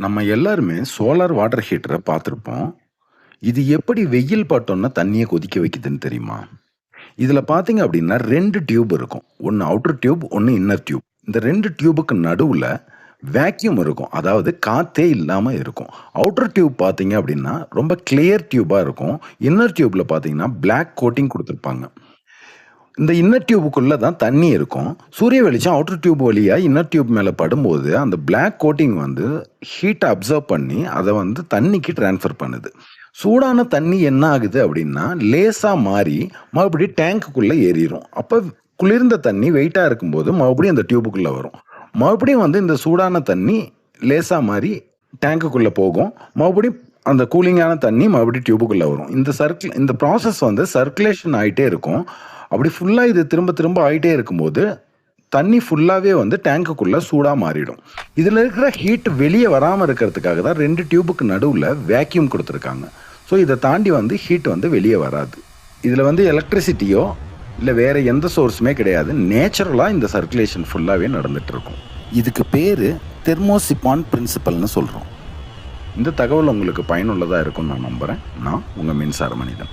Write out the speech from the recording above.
நம்ம எல்லாருமே solar water ஹீட்டரை பார்த்துருப்போம். இது எப்படி வெயில் பட்டோன்னா தண்ணிய கொதிக்க வைக்குதுன்னு தெரியுமா? இதில பார்த்தீங்க அப்படின்னா 2 டியூப் இருக்கும். ஒண்ணு அவுட்டர் டியூப், ஒண்ணு இன்னர் டியூப். இந்த 2 டியூபுக்கு நடுவுல வேக்யூம் இருக்கும். அதாவது காத்தே இல்லாம இருக்கும். அவுட்டர் டியூப் பார்த்தீங்க அப்படின்னா, ரொம்ப கிளியர் டியூபா இருக்கும். இன்னர் டியூப்ல பார்த்தீங்கன்னா, பிளாக் கோட்டிங் குடுத்துருப்பாங்க. இந்த இன்னர் டியூபுக்குள்ள தான் தண்ணி இருக்கும். சூரிய வெளிச்சம் அவுட்டர் டியூப் வழியா இன்னர் டியூப் மேல படும்போது, அந்த பிளாக் கோட்டிங் வந்து ஹீட்ட அப்சர்வ் பண்ணி, அத வந்து தண்ணிக்கு ட்ரான்ஸ்ஃபர் பண்ணுது. சூடான தண்ணி என்ன ஆகுது அப்படின்னா, லேசா மாறி மறுபடியும் டேங்க்குக்குள்ள ஏறிரும். அப்ப குளிர்ந்த தண்ணி வெயிட்டா இருக்கும்போது, மறுபடியும் அந்த டியூபுக்குள்ள வரும். மறுபடியும் வந்து இந்த சூடான தண்ணி லேசா மாறி டேங்க்குக்குள்ள போகும். மறுபடியும் அந்த கூலிங்கான தண்ணி மறுபடியும் டியூபுக்குள்ள வரும். இந்த ப்ராசஸ் வந்து சர்க்குலேஷன் ஆயிட்டே இருக்கும். அப்படி ஃபுல்லா இது திரும்ப திரும்ப ஆயிட்டே இருக்கும்போது, தண்ணி ஃபுல்லாவே வந்து டேங்க்குக்குள்ள சூடா மாறிடும். இதுல இருக்கிற ஹீட் வெளிய வராம இருக்கிறதுக்காக தான் 2 டியூபுக்கு நடுவுல வேக்யூம் குடுத்துருக்காங்க. ஸோ இத தாண்டி வந்து ஹீட் வந்து வெளிய வராது. இதுல வந்து எலக்ட்ரிசிட்டியோ, இல்ல வேற எந்த சோர்ஸுமே கிடையாது. நேச்சுரலா இந்த சர்க்குலேஷன் ஃபுல்லாவே நடந்துட்டு இருக்கும். இதுக்கு பேரு தெர்மோசிபான் பிரின்சிபல்னு சொல்றோம். இந்த தகவல் உங்களுக்கு பயனுள்ளதா இருக்கும்னு நான் நம்புறேன். நான் உங்க மின்சார மனிதன்.